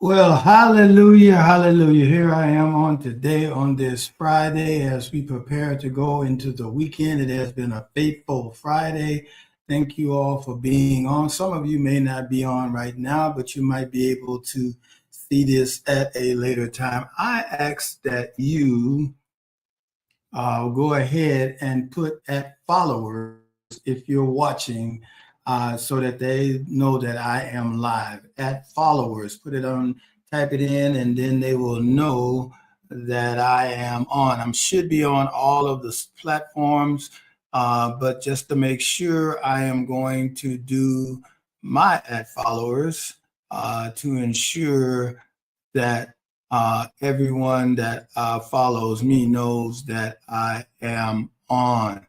Well, hallelujah, hallelujah. Here I am on today, on this Friday, as we prepare to go into the weekend. It has been a faithful Friday. Thank you all for being on. Some of you may not be on right now, but you might be able to see this at a later time. I ask that you go ahead and put at followers if you're watching so that they know that I am live. At followers, put it on, type it in, and then they will know that I am on. I should be on all of the platforms, but just to make sure, I am going to do my at followers to ensure that everyone that follows me knows that I am on.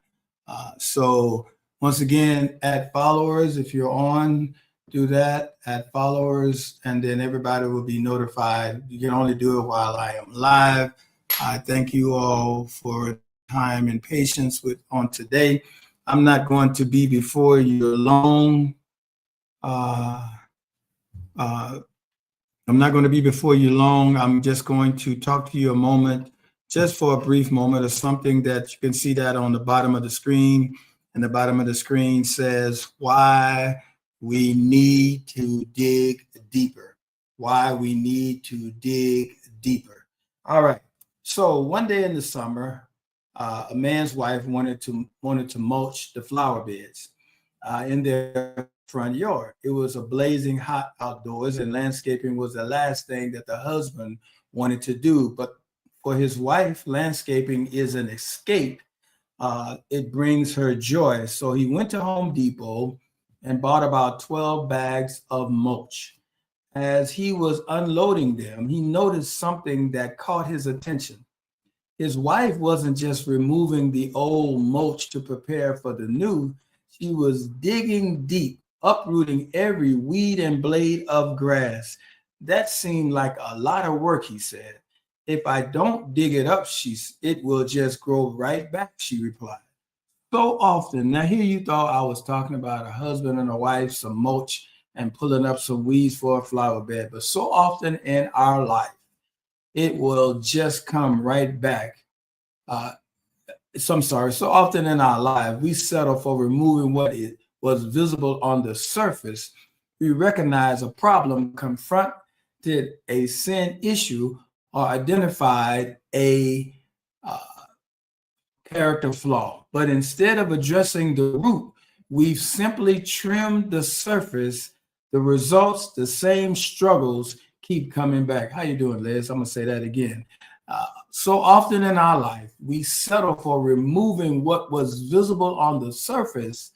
So once again, at followers, if you're on, do that at followers, and then everybody will be notified. You can only do it while I am live. I thank you all for time and patience with on today. I'm not going to be before you long. Uh, uh, I'm not going to be before you long. I'm just going to talk to you a moment, just for a brief moment, of something that you can see that on the bottom of the screen. And the bottom of the screen says why we need to dig deeper. Why we need to dig deeper. All right. So one day in the summer, a man's wife wanted to mulch the flower beds in their front yard. It was a blazing hot outdoors, and landscaping was the last thing that the husband wanted to do. But for his wife, landscaping is an escape. It brings her joy. So he went to Home Depot and bought about 12 bags of mulch. As he was unloading them, he noticed something that caught his attention. His wife wasn't just removing the old mulch to prepare for the new, she was digging deep, uprooting every weed and blade of grass. That seemed like a lot of work, he said. If I don't dig it up, it will just grow right back, she replied. So often, now here you thought I was talking about a husband and a wife, some mulch, and pulling up some weeds for a flower bed, but so often in our life, it will just come right back. Uh, I'm sorry, so often in our life, we settle for removing what it was visible on the surface. We recognize a problem, confronted a sin issue, or identified a uh, character flaw. But instead of addressing the root, we've simply trimmed the surface. The results, the same struggles keep coming back. How you doing, Liz? I'm gonna say that again. So often in our life, we settle for removing what was visible on the surface.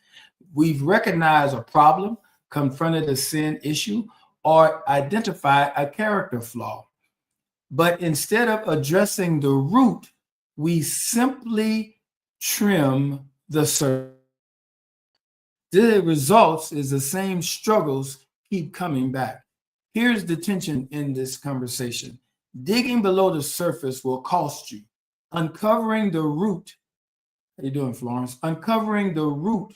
We've recognized a problem, confronted a sin issue, or identified a character flaw. But instead of addressing the root, we simply trim the surface. The results is the same struggles keep coming back. Here's the tension in this conversation. Digging below the surface will cost you. Uncovering the root, how you doing, Florence? Uncovering the root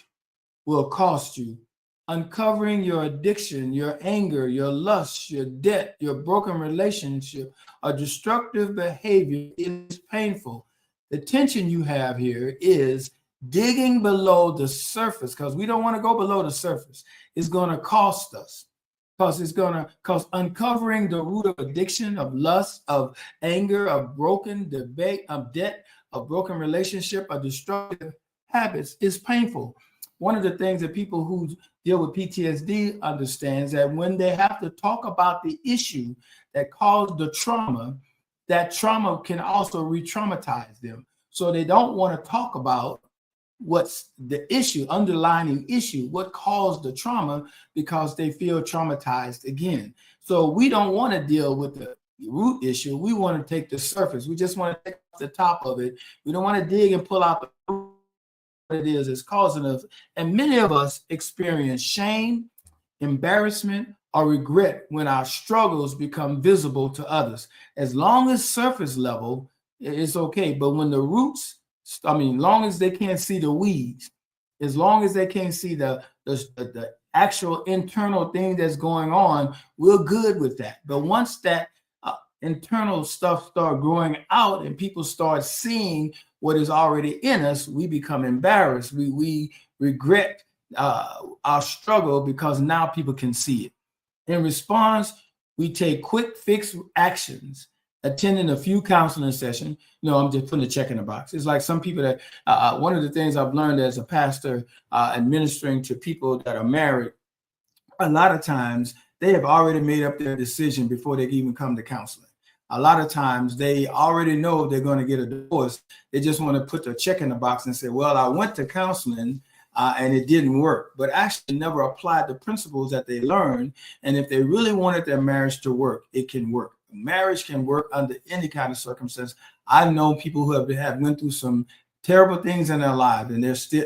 will cost you. Uncovering your addiction, your anger, your lust, your debt, your broken relationship, or destructive behavior is painful. The tension you have here is digging below the surface, because we don't want to go below the surface. It's going to cost us, because it's going to cost. Uncovering the root of addiction, of lust, of anger, of broken debate, of debt, of broken relationship, of destructive habits is painful. One of the things that people who deal with PTSD understands, that when they have to talk about the issue that caused the trauma, that trauma can also re-traumatize them. So they don't want to talk about what's the issue, underlying issue, what caused the trauma, because they feel traumatized again. So we don't want to deal with the root issue. We want to take the surface. We just want to take the top of it. We don't want to dig and pull out the root. What it is causing us. And many of us experience shame, embarrassment, or regret when our struggles become visible to others. As long as surface level, it's okay. But when the roots, long as they can't see the weeds, as long as they can't see the actual internal thing that's going on, we're good with that. But once that internal stuff start growing out and people start seeing what is already in us, we become embarrassed. We regret our struggle because now people can see it. In response, we take quick fix actions, attending a few counseling sessions. I'm just putting a check in the box. It's like some people that, one of the things I've learned as a pastor, administering to people that are married, a lot of times they have already made up their decision before they even come to counseling. A lot of times they already know they're going to get a divorce. They just want to put their check in the box and say, well, I went to counseling and it didn't work, but actually never applied the principles that they learned. And if they really wanted their marriage to work, it can work. Marriage can work under any kind of circumstance. I've known people who have went through some terrible things in their lives and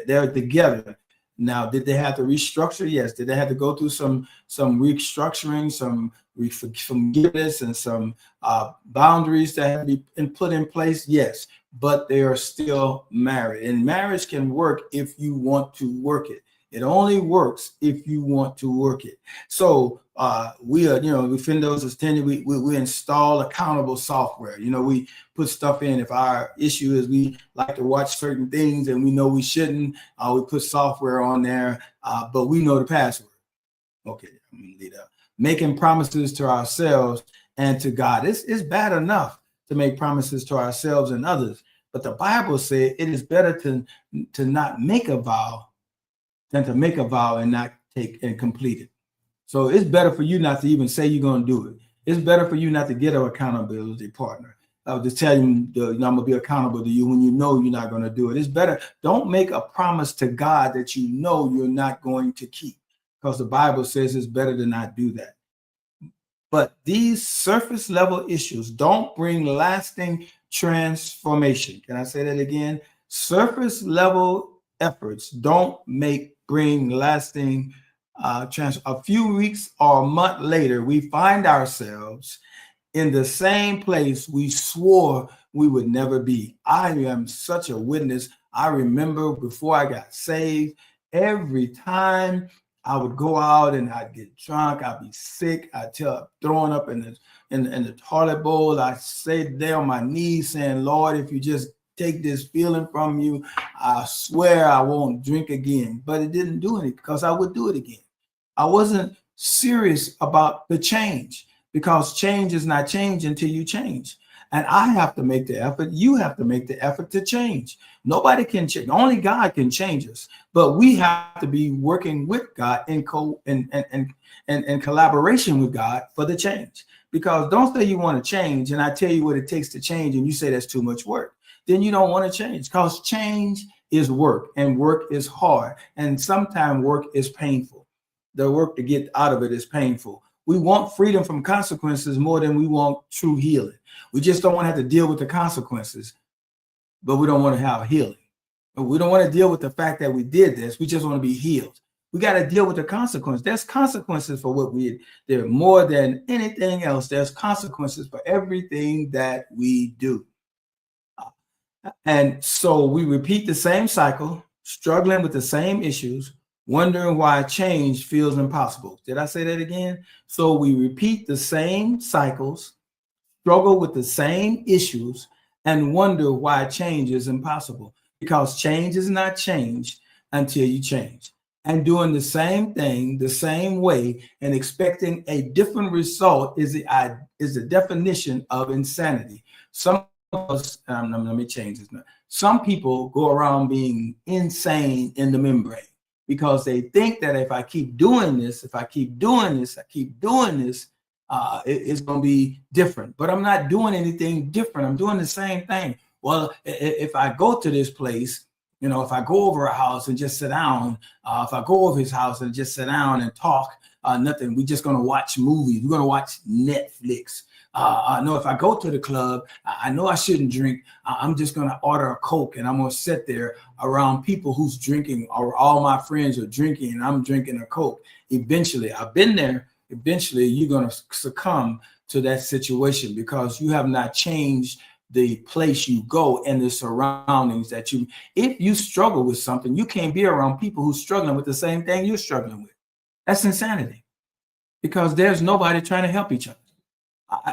they're together. Now, did they have to restructure? Yes. Did they have to go through some restructuring, some forgiveness, and some boundaries that have been put in place? Yes. But they are still married. And marriage can work if you want to work it. It only works if you want to work it. So we are, within those extended, we install accountable software. We put stuff in. If our issue is we like to watch certain things and we know we shouldn't, we put software on there, but we know the password. Okay, I'm gonna leave that. Making promises to ourselves and to God. It's bad enough to make promises to ourselves and others, but the Bible said it is better to not make a vow than to make a vow and not take and complete it. So it's better for you not to even say you're going to do it. It's better for you not to get an accountability partner. I'll just tell you, I'm going to be accountable to you when you know you're not going to do it. It's better. Don't make a promise to God that you know you're not going to keep, because the Bible says it's better to not do that. But these surface level issues don't bring lasting transformation. Can I say that again? Surface level efforts don't bring lasting a few weeks or a month later, we find ourselves in the same place we swore we would never be. I am such a witness. I remember before I got saved, every time I would go out and I'd get drunk, I'd be sick, I'd throwing up in the toilet bowl. I'd stay there on my knees saying, Lord, if you just take this feeling from you, I swear I won't drink again. But it didn't do anything because I would do it again. I wasn't serious about the change, because change is not change until you change. And I have to make the effort. You have to make the effort to change. Nobody can change. Only God can change us. But we have to be working with God in collaboration with God for the change. Because don't say you want to change and I tell you what it takes to change and you say that's too much work. Then you don't want to change, because change is work and work is hard. And sometimes work is painful. The work to get out of it is painful. We want freedom from consequences more than we want true healing. We just don't want to have to deal with the consequences, but we don't want to have healing. We don't want to deal with the fact that we did this. We just want to be healed. We got to deal with the consequences. There's consequences for what we did. There more than anything else. There's consequences for everything that we do. And so we repeat the same cycle, struggling with the same issues, wondering why change feels impossible. Did I say that again? So we repeat the same cycles, struggle with the same issues, and wonder why change is impossible. Because change is not change until you change. And doing the same thing the same way and expecting a different result is the definition of insanity. Some of us, let me change this now. Some people go around being insane in the membrane, because they think that if I keep doing this, it's going to be different. But I'm not doing anything different. I'm doing the same thing. Well, if I go to this place, if I go over a house and just sit down, if I go over his house and just sit down and talk, nothing, we're just going to watch movies. We're going to watch Netflix. No, if I go to the club, I know I shouldn't drink. I'm just going to order a Coke and I'm going to sit there around people who's drinking, or all my friends are drinking and I'm drinking a Coke. Eventually, I've been there. Eventually, you're going to succumb to that situation, because you have not changed the place you go and the surroundings that if you struggle with something, you can't be around people who's struggling with the same thing you're struggling with. That's insanity, because there's nobody trying to help each other.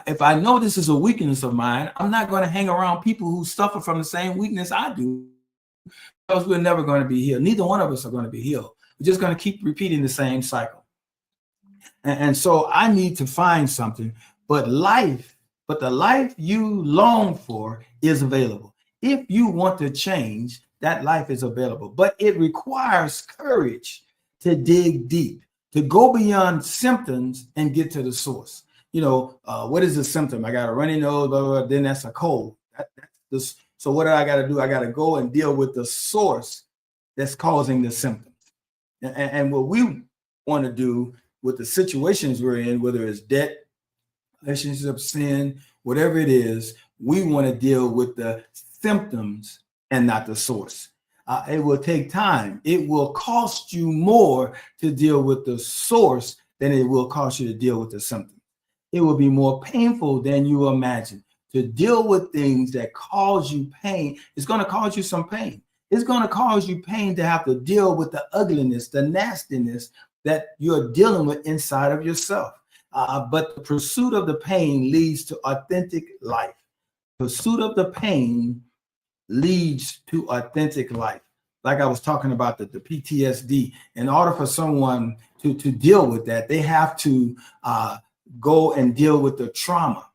If I know this is a weakness of mine, I'm not going to hang around people who suffer from the same weakness I do, because we're never going to be healed. Neither one of us are going to be healed. We're just going to keep repeating the same cycle. And so I need to find something, but the life you long for is available. If you want to change, that life is available, but it requires courage to dig deep, to go beyond symptoms and get to the source. What is a symptom? I got a runny nose, blah, blah, blah, then that's a cold. So what do I got to do? I got to go and deal with the source that's causing the symptoms. And what we want to do with the situations we're in, whether it's debt, relationship, sin, whatever it is, we want to deal with the symptoms and not the source. It will take time. It will cost you more to deal with the source than it will cost you to deal with the symptom. It will be more painful than you imagine. To deal with things that cause you pain, it's going to cause you some pain. It's going to cause you pain to have to deal with the ugliness, the nastiness that you're dealing with inside of yourself. But the pursuit of the pain leads to authentic life. Pursuit of the pain leads to authentic life. Like I was talking about the PTSD. In order for someone to deal with that, they have to go and deal with the trauma.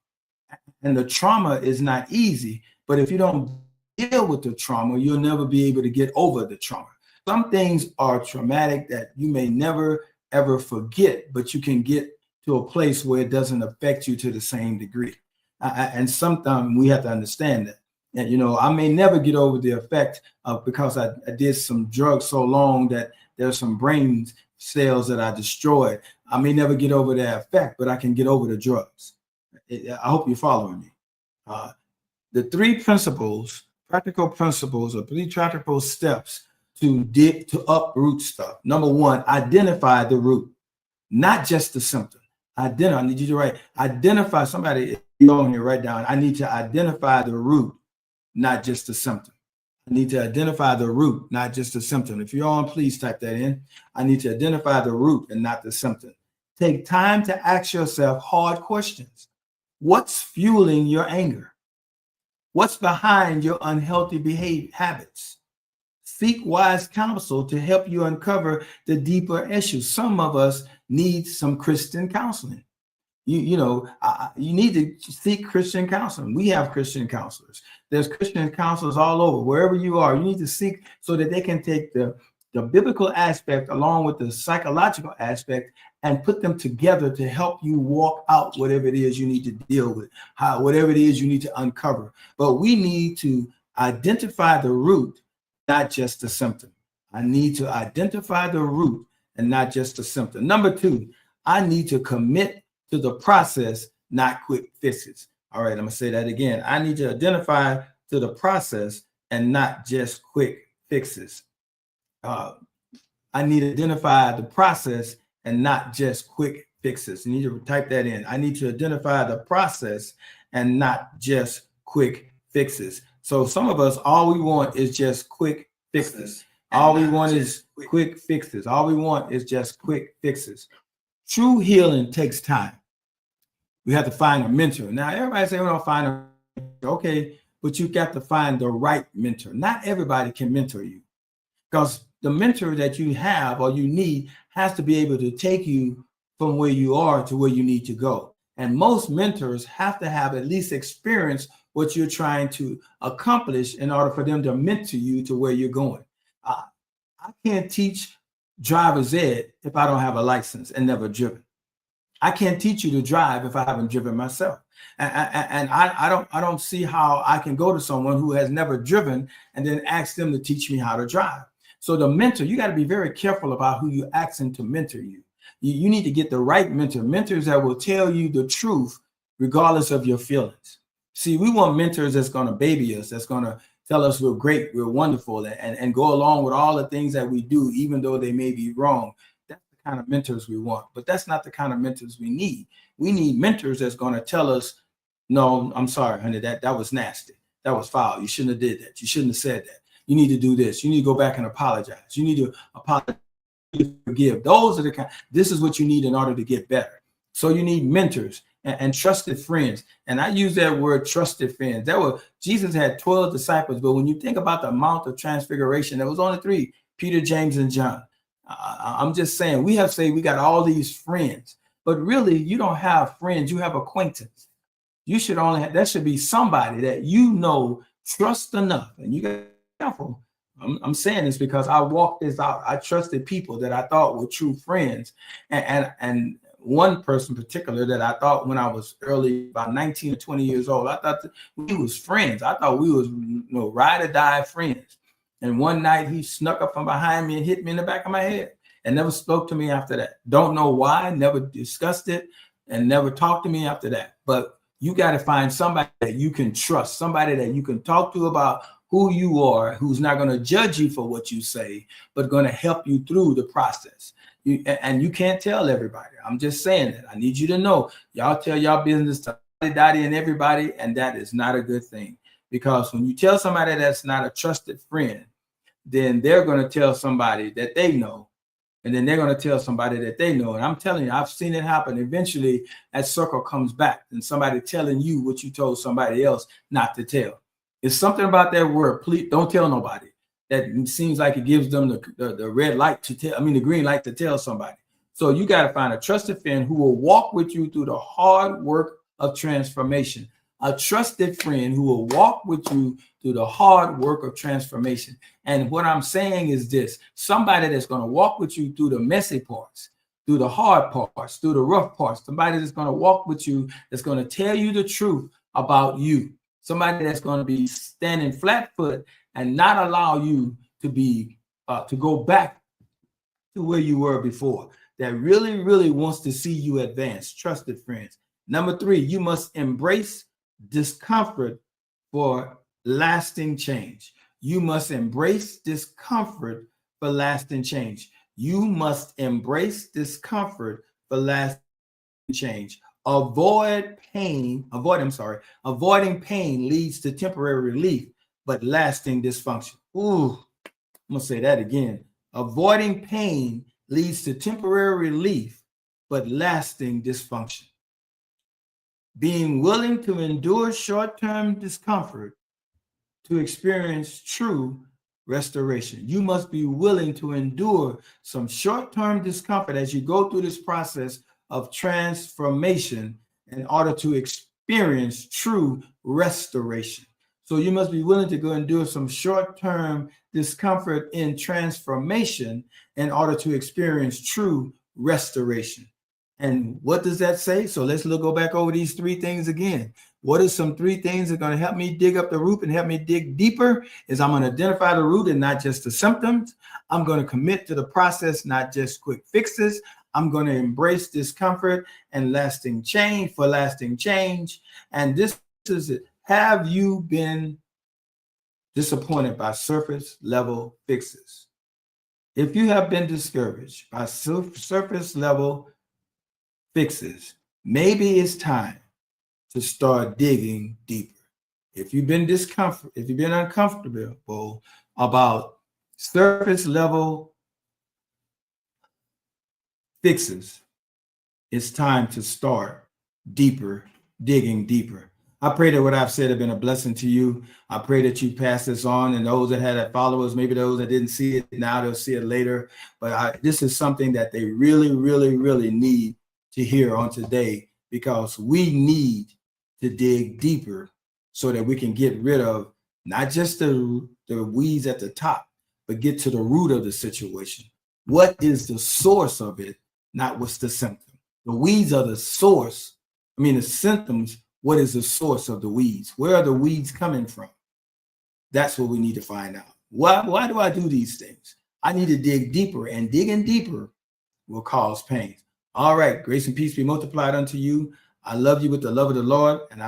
And the trauma is not easy, but if you don't deal with the trauma, you'll never be able to get over the trauma. Some things are traumatic that you may never, ever forget, but you can get to a place where it doesn't affect you to the same degree. And sometimes we have to understand that. And, I may never get over the effect of, because I did some drugs so long that there's some brain cells that I destroyed. I may never get over that effect, but I can get over the drugs. I hope you're following me. The three practical principles, or three practical steps to uproot stuff. Number one, identify the root, not just the symptom. I need you to write. Identify. Somebody on here, write down. I need to identify the root, not just the symptom. I need to identify the root, not just the symptom. If you're on, please type that in. I need to identify the root and not the symptom. Take time to ask yourself hard questions. What's fueling your anger? What's behind your unhealthy behavior habits? Seek wise counsel to help you uncover the deeper issues. Some of us need some Christian counseling. You need to seek Christian counseling. We have Christian counselors. There's Christian counselors all over. Wherever you are, you need to seek so that they can take the biblical aspect along with the psychological aspect and put them together to help you walk out whatever it is you need to deal with, whatever it is you need to uncover. But we need to identify the root, not just the symptom. I need to identify the root and not just the symptom. Number two, I need to commit to the process, not quick fixes. All right, I'm going to say that again. I need to identify to the process and not just quick fixes. I need to identify the process and not just quick fixes. You need to type that in. I need to identify the process and not just quick fixes. So some of us, all we want is just quick fixes. All we want is quick fixes. All we want is just quick fixes. True healing takes time. We have to find a mentor. Now, everybody say we don't find a mentor. Okay, but you got to find the right mentor. Not everybody can mentor you, because the mentor that you have or you need has to be able to take you from where you are to where you need to go. And most mentors have to have at least experience what you're trying to accomplish in order for them to mentor you to where you're going. I can't teach driver's ed if I don't have a license and never driven. I can't teach you to drive if I haven't driven myself. And I don't see how I can go to someone who has never driven and then ask them to teach me how to drive. So the mentor, you got to be very careful about who you're asking to mentor you. You need to get the right mentor, mentors that will tell you the truth regardless of your feelings. See, we want mentors that's going to baby us, that's going to tell us we're great, we're wonderful, and go along with all the things that we do, even though they may be wrong. That's the kind of mentors we want, but that's not the kind of mentors we need. We need mentors that's going to tell us, no, I'm sorry, honey, that was nasty. That was foul. You shouldn't have did that. You shouldn't have said that. You need to do this. You need to go back and apologize. You need to apologize forgive. Those are the kind. This is what you need in order to get better. So you need mentors and trusted friends. And I use that word trusted friends. Jesus had 12 disciples, but when you think about the amount of transfiguration, there was only 3, Peter, James, and John. I'm just saying, we got all these friends, but really you don't have friends, you have acquaintance. You should only have, that should be somebody that trust enough. And you got to be careful. I'm saying this because I walked this out. I trusted people that I thought were true friends. And one person in particular that I thought when I was early, about 19 or 20 years old, I thought that we was friends. I thought we was ride or die friends. And one night he snuck up from behind me and hit me in the back of my head and never spoke to me after that. Don't know why, never discussed it and never talked to me after that. But you got to find somebody that you can trust, somebody that you can talk to about who you are, who's not going to judge you for what you say, but going to help you through the process. And you can't tell everybody. I'm just saying that. I need you to know. Y'all tell y'all business to daddy and everybody, and that is not a good thing. Because when you tell somebody that's not a trusted friend, then they're going to tell somebody that they know, and then they're going to tell somebody that they know. And I'm telling you, I've seen it happen. Eventually, that circle comes back, and somebody telling you what you told somebody else not to tell. It's something about that word, please don't tell nobody. That seems like it gives them the red light to tell, the green light to tell somebody. So you got to find a trusted friend who will walk with you through the hard work of transformation. A trusted friend who will walk with you through the hard work of transformation. And what I'm saying is this: somebody that's going to walk with you through the messy parts, through the hard parts, through the rough parts. Somebody that's going to walk with you, that's going to tell you the truth about you. Somebody that's going to be standing flat-footed and not allow you to be to go back to where you were before. That really, really wants to see you advance. Trusted friends. Number 3, you must embrace discomfort for lasting change. You must embrace discomfort for lasting change. You must embrace discomfort for lasting change. Avoiding pain leads to temporary relief, but lasting dysfunction. Ooh, I'm gonna say that again. Avoiding pain leads to temporary relief, but lasting dysfunction. Being willing to endure short-term discomfort to experience true restoration. You must be willing to endure some short-term discomfort as you go through this process of transformation in order to experience true restoration. So you must be willing to go endure some short-term discomfort in transformation in order to experience true restoration. And what does that say? So let's go back over these 3 things again. What are some 3 things that are going to help me dig up the root and help me dig deeper? Is I'm going to identify the root and not just the symptoms. I'm going to commit to the process, not just quick fixes. I'm going to embrace discomfort and lasting change for lasting change. And this is it. Have you been disappointed by surface level fixes? If you have been discouraged by surface level fixes, maybe it's time to start digging deeper. If you've been uncomfortable about surface level fixes, it's time to start digging deeper. I pray that what I've said have been a blessing to you. I pray that you pass this on, and those that had followers, maybe those that didn't see it now, they'll see it later. But this is something that they really, really, really need to hear on today, because we need to dig deeper so that we can get rid of not just the weeds at the top, but get to the root of the situation. What is the source of it? Not what's the symptom. The weeds are the source. The symptoms. What is the source of the weeds? Where are the weeds coming from? That's what we need to find out. Why do I do these things? I need to dig deeper, and digging deeper will cause pain. All right, grace and peace be multiplied unto you. I love you with the love of the Lord. And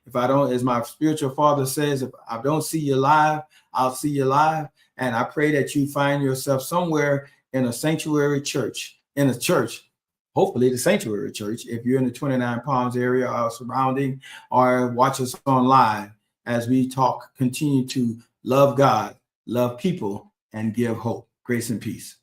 if I don't, as my spiritual father says, if I don't see you live, I'll see you live. And I pray that you find yourself somewhere in a sanctuary church, hopefully the sanctuary church, if you're in the 29 Palms area or surrounding, or watch us online as we continue to love God, love people, and give hope. Grace and peace.